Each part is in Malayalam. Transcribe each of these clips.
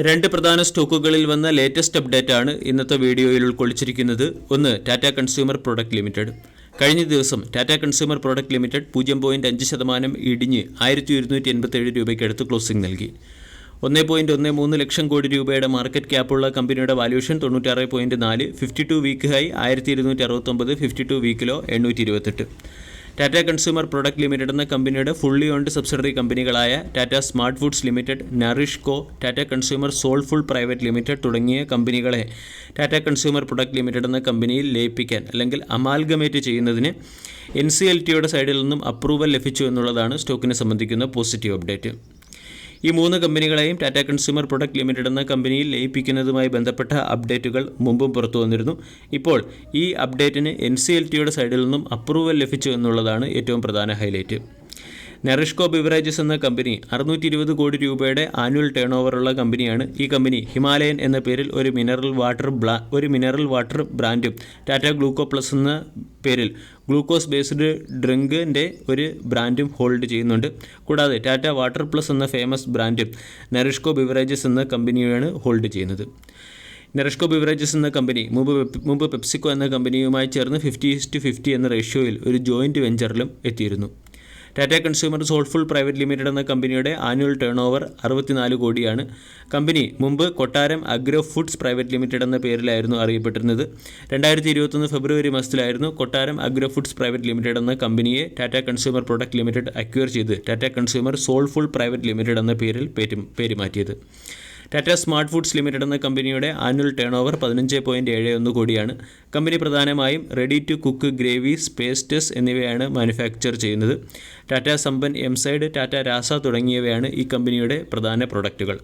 രണ്ട് പ്രധാന സ്റ്റോക്കുകളിൽ വന്ന ലേറ്റസ്റ്റ് അപ്ഡേറ്റ് ആണ് ഇന്നത്തെ വീഡിയോയിൽ ഉൾക്കൊള്ളിച്ചിരിക്കുന്നത്. ഒന്ന്, ടാറ്റ കൺസ്യൂമർ പ്രൊഡക്റ്റ് ലിമിറ്റഡ്. കഴിഞ്ഞ ദിവസം ടാറ്റ കൺസ്യൂമർ പ്രൊഡക്റ്റ് ലിമിറ്റഡ് 0.5% ഇടിഞ്ഞ് 1287 രൂപയ്ക്ക് അടുത്ത് ക്ലോസിംഗ് നൽകി. 1.13 ലക്ഷം കോടി രൂപയുടെ മാർക്കറ്റ് ക്യാപ്പുള്ള കമ്പനിയുടെ valuation 96.4, 52 week high 1269, 52 week low 828. Tata consumer product limited എന്ന കമ്പനിയുടെ ഫുള്ളി ഓൺഡ് സബ്സിഡറി കമ്പനികളായ Tata smart foods limited, Nourishco, Tata consumer soulful private limited തുടങ്ങിയ കമ്പനികളെ ടാറ്റ കൺസ്യൂമർ പ്രൊഡക്റ്റ് ലിമിറ്റഡ് എന്ന കമ്പനിയിൽ ലയിപ്പിക്കാൻ അല്ലെങ്കിൽ അമാൽഗമേറ്റ് ചെയ്യുന്നതിന് NCLTയുടെ സൈഡിൽ നിന്നും അപ്രൂവൽ ലഭിച്ചു എന്നുള്ളതാണ് സ്റ്റോക്കിനെ സംബന്ധിക്കുന്ന പോസിറ്റീവ് അപ്ഡേറ്റ്. ഈ മൂന്ന് കമ്പനികളെയും ടാറ്റ കൺസ്യൂമർ പ്രൊഡക്റ്റ് ലിമിറ്റഡ് എന്ന കമ്പനിയിൽ ലയിപ്പിക്കുന്നതുമായി ബന്ധപ്പെട്ട അപ്ഡേറ്റുകൾ മുമ്പും പുറത്തു വന്നിരുന്നു. ഇപ്പോൾ ഈ അപ്ഡേറ്റിന് NCLTയുടെ സൈഡിൽ നിന്നും അപ്രൂവൽ ലഭിച്ചു എന്നുള്ളതാണ് ഏറ്റവും പ്രധാന ഹൈലൈറ്റ്. നറിഷ്കോ ബിവറേജസ് എന്ന കമ്പനി 620 കോടി രൂപയുടെ ആനുവൽ ടേൺ ഓവറുള്ള കമ്പനിയാണ്. ഈ കമ്പനി ഹിമാലയൻ എന്ന പേരിൽ ഒരു മിനറൽ വാട്ടർ ബ്രാൻഡും ടാറ്റ ഗ്ലൂക്കോ പ്ലസ് എന്ന പേരിൽ ഗ്ലൂക്കോസ് ബേസ്ഡ് ഡ്രിങ്കിൻ്റെ ഒരു ബ്രാൻഡും ഹോൾഡ് ചെയ്യുന്നുണ്ട്. കൂടാതെ ടാറ്റ വാട്ടർ പ്ലസ് എന്ന ഫേമസ് ബ്രാൻഡും നറിഷ്കോ ബിവറേജസ് എന്ന കമ്പനിയാണ് ഹോൾഡ് ചെയ്യുന്നത്. നറിഷ്കോ ബിവറേജസ് എന്ന കമ്പനി മുമ്പ് പെപ്സിക്കോ എന്ന കമ്പനിയുമായി ചേർന്ന് 50:50 എന്ന റേഷ്യോയിൽ ഒരു ജോയിൻറ്റ് വെഞ്ചറിലും എത്തിയിരുന്നു. Tata consumer soulful private limited എന്ന കമ്പനിയുടെ ആനുവൽ ടേൺ ഓവർ 64 കോടിയാണ്. കമ്പനി മുമ്പ് കൊട്ടാരം അഗ്രോ ഫുഡ്സ് പ്രൈവറ്റ് ലിമിറ്റഡ് എന്ന പേരിലായിരുന്നു അറിയപ്പെട്ടിരുന്നത്. 2021 ഫെബ്രുവരി മാസത്തിലായിരുന്നു കൊട്ടാരം അഗ്രോ ഫുഡ്സ് പ്രൈവറ്റ് ലിമിറ്റഡ് എന്ന കമ്പനിയെ Tata consumer product limited acquire ചെയ്ത് Tata consumer soulful private limited എന്ന പേരിൽ പേര് മാറ്റിയത്. ടാറ്റ സ്മാർട്ട് ഫുഡ്സ് ലിമിറ്റഡ് എന്ന കമ്പനിയുടെ ആനുവൽ ടേൺ ഓവർ 15.71 കോടിയാണ്. കമ്പനി പ്രധാനമായും ready to cook gravies, pastes എന്നിവയാണ് മാനുഫാക്ചർ ചെയ്യുന്നത്. ടാറ്റ സമ്പൻ, എംസൈഡ്, ടാറ്റ രാസ തുടങ്ങിയവയാണ് ഈ കമ്പനിയുടെ പ്രധാന പ്രൊഡക്റ്റുകൾ.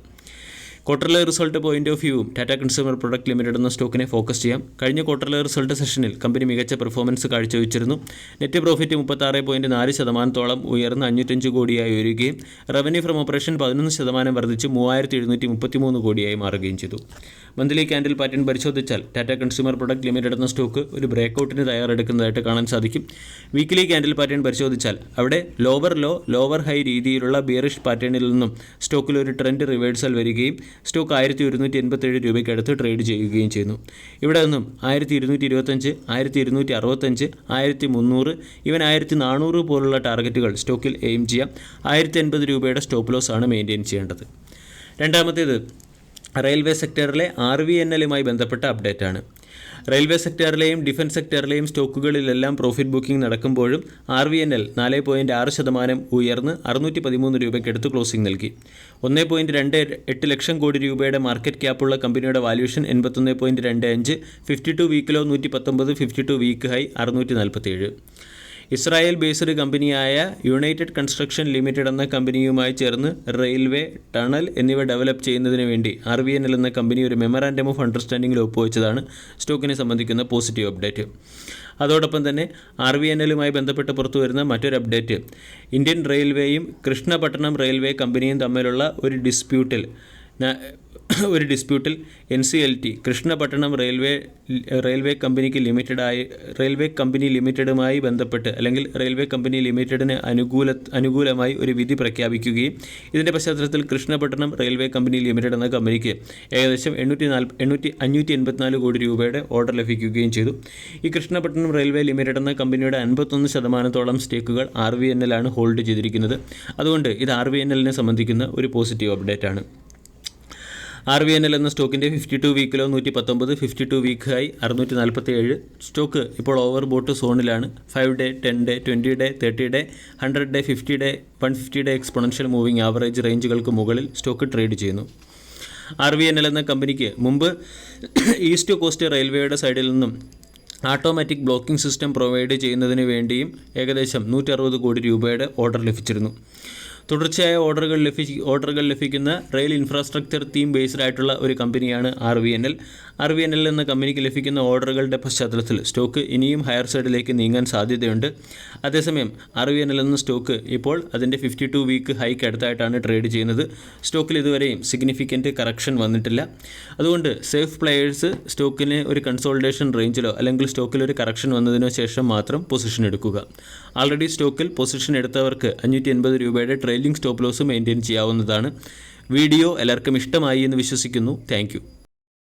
ക്വാർട്ടർലി റിസൾട്ട് പോയിന്റ് ഓഫ് വ്യൂവും ടാറ്റ കൺസ്യൂമർ പ്രൊഡക്റ്റ് ലിമിറ്റഡ് എന്ന സ്റ്റോക്കിനെ ഫോക്കസ് ചെയ്യാം. കഴിഞ്ഞ ക്വാർട്ടർലി റിസൾട്ട് സെഷനിൽ കമ്പനി മികച്ച പെർഫോമൻസ് കാഴ്ചവെച്ചിരുന്നു. നെറ്റ് പ്രോഫിറ്റ് 36.4% ഉയർന്ന് 505 കോടിയായി ഉയരുകയും റവന്യൂ ഫ്രം ഓപ്പറേഷൻ 11% വർദ്ധിച്ച് 3733 കോടിയായി മാറുകയും ചെയ്തു. മന്ത്ലി ക്യാൻഡിൽ പാറ്റേൺ പരിശോധിച്ചാൽ ടാറ്റ കൺസ്യൂമർ പ്രൊഡക്റ്റ് ലിമിറ്റഡ് എന്ന സ്റ്റോക്ക് ഒരു ബ്രേക്കൗട്ടിന് തയ്യാറെടുക്കുന്നതായിട്ട് കാണാൻ സാധിക്കും. വീക്കിലി ക്യാൻഡിൽ പാറ്റേൺ പരിശോധിച്ചാൽ അവിടെ ലോവർ ലോ, ലോവർ ഹൈ രീതിയിലുള്ള ബിയറിഷ് പാറ്റേണിൽ നിന്നും സ്റ്റോക്കിൽ ഒരു ട്രെൻഡ് റിവേഴ്സൽ വരികയും സ്റ്റോക്ക് 1187 രൂപയ്ക്ക് അടുത്ത് ട്രേഡ് ചെയ്യുകയും ചെയ്യുന്നു. ഇവിടെ നിന്നും 1225, 1265, 1300, ഇവൻ 1400 പോലുള്ള ടാർഗറ്റുകൾ സ്റ്റോക്കിൽ എയിം ചെയ്യാം. 1080 രൂപയുടെ സ്റ്റോപ്പ് ലോസ് ആണ് മെയിൻറ്റെയിൻ ചെയ്യേണ്ടത്. രണ്ടാമത്തേത് റെയിൽവേ സെക്ടറിലെ RVNLുമായി ബന്ധപ്പെട്ട അപ്ഡേറ്റ് ആണ്. റെയിൽവേ സെക്ടറിലെയും ഡിഫൻസ് സെക്ടറിലെയും സ്റ്റോക്കുകളിലെല്ലാം പ്രോഫിറ്റ് ബുക്കിംഗ് നടക്കുമ്പോഴും RVNL 4.6% ഉയർന്ന് 613 രൂപയ്ക്കടുത്ത് ക്ലോസിംഗ് നൽകി. 1.28 ലക്ഷം കോടി രൂപയുടെ മാർക്കറ്റ് ക്യാപ്പുള്ള കമ്പനിയുടെ valuation 81.25, 52 week low 119, 52 week high 647. Israel based കമ്പനിയായ യുണൈറ്റഡ് കൺസ്ട്രക്ഷൻ ലിമിറ്റഡ് എന്ന കമ്പനിയുമായി ചേർന്ന് റെയിൽവേ, ടണൽ എന്നിവ ഡെവലപ്പ് ചെയ്യുന്നതിന് വേണ്ടി RVNL എന്ന കമ്പനി ഒരു മെമ്മറാൻഡം ഓഫ് അണ്ടർസ്റ്റാൻഡിംഗിൽ ഒപ്പുവെച്ചതാണ് സ്റ്റോക്കിനെ സംബന്ധിക്കുന്ന പോസിറ്റീവ് അപ്ഡേറ്റ്. അതോടൊപ്പം തന്നെ RVNLുമായി ബന്ധപ്പെട്ട് പുറത്തു വരുന്ന മറ്റൊരു അപ്ഡേറ്റ്, ഇന്ത്യൻ റെയിൽവേയും കൃഷ്ണപട്ടണം റെയിൽവേ കമ്പനിയും തമ്മിലുള്ള ഒരു ഡിസ്പ്യൂട്ടിൽ NCLT കൃഷ്ണപട്ടണം റെയിൽവേ കമ്പനി ലിമിറ്റഡുമായി ബന്ധപ്പെട്ട് അല്ലെങ്കിൽ റെയിൽവേ കമ്പനി ലിമിറ്റഡിന് അനുകൂലമായി ഒരു വിധി പ്രഖ്യാപിക്കുകയും ഇതിൻ്റെ പശ്ചാത്തലത്തിൽ കൃഷ്ണപട്ടണം റെയിൽവേ കമ്പനി ലിമിറ്റഡ് എന്ന കമ്പനിക്ക് ഏകദേശം 584 കോടി രൂപയുടെ ഓർഡർ ലഭിക്കുകയും ചെയ്തു. ഈ കൃഷ്ണപട്ടണം റെയിൽവേ ലിമിറ്റഡ് എന്ന കമ്പനിയുടെ 51%ഓളം സ്റ്റേക്കുകൾ RVNLാണ് ഹോൾഡ് ചെയ്തിരിക്കുന്നത്. അതുകൊണ്ട് ഇത് RVNLനെ സംബന്ധിക്കുന്ന ഒരു പോസിറ്റീവ് അപ്ഡേറ്റ് ആണ്. RVNL എന്ന സ്റ്റോക്കിൻ്റെ 52 week low 119, 52 week high 647. Stock ഇപ്പോൾ ഓവർ ബോട്ട് സോണിലാണ്. 5 day, 10 day, 20 day, 30 day, 100 day, 50 day, 150 day exponential moving average റേഞ്ചുകൾക്ക് മുകളിൽ സ്റ്റോക്ക് ട്രേഡ് ചെയ്യുന്നു. RVNL എന്ന കമ്പനിക്ക് മുമ്പ് ഈസ്റ്റ് കോസ്റ്റ് റെയിൽവേയുടെ സൈഡിൽ നിന്നും ഓട്ടോമാറ്റിക് ബ്ലോക്കിംഗ് സിസ്റ്റം പ്രൊവൈഡ് ചെയ്യുന്നതിന് വേണ്ടിയും ഏകദേശം 160 കോടി രൂപയുടെ ഓർഡർ ലഭിച്ചിരുന്നു. തുടർച്ചയായ ഓർഡറുകൾ ലഭിക്കുന്ന റെയിൽ ഇൻഫ്രാസ്ട്രക്ചർ തീം ബേസ്ഡ് ആയിട്ടുള്ള ഒരു കമ്പനിയാണ് RVNL. RVNL എന്ന കമ്പനിക്ക് ലഭിക്കുന്ന ഓർഡറുകളുടെ പശ്ചാത്തലത്തിൽ സ്റ്റോക്ക് ഇനിയും ഹയർ സൈഡിലേക്ക് നീങ്ങാൻ സാധ്യതയുണ്ട്. അതേസമയം RVNL എന്ന സ്റ്റോക്ക് ഇപ്പോൾ അതിൻ്റെ 52 വീക്ക് ഹൈക്ക് അടുത്തായിട്ടാണ് ട്രേഡ് ചെയ്യുന്നത്. സ്റ്റോക്കിൽ ഇതുവരെയും സിഗ്നിഫിക്കൻറ്റ് കറക്ഷൻ വന്നിട്ടില്ല. അതുകൊണ്ട് സേഫ് പ്ലെയേഴ്സ് സ്റ്റോക്കിന് ഒരു കൺസോൾട്ടേഷൻ റേഞ്ചിലോ അല്ലെങ്കിൽ സ്റ്റോക്കിൽ ഒരു കറക്ഷൻ വന്നതിനോ ശേഷം മാത്രം പൊസിഷൻ എടുക്കുക. ആൾറെഡി സ്റ്റോക്കിൽ പൊസിഷൻ എടുത്തവർക്ക് 580 രൂപയുടെ ട്രെയിലിംഗ് സ്റ്റോപ്പ് ലോസ് മെയിൻറ്റെയിൻ ചെയ്യാവുന്നതാണ്. വീഡിയോ എല്ലാവർക്കും ഇഷ്ടമായി എന്ന് വിശ്വസിക്കുന്നു. താങ്ക്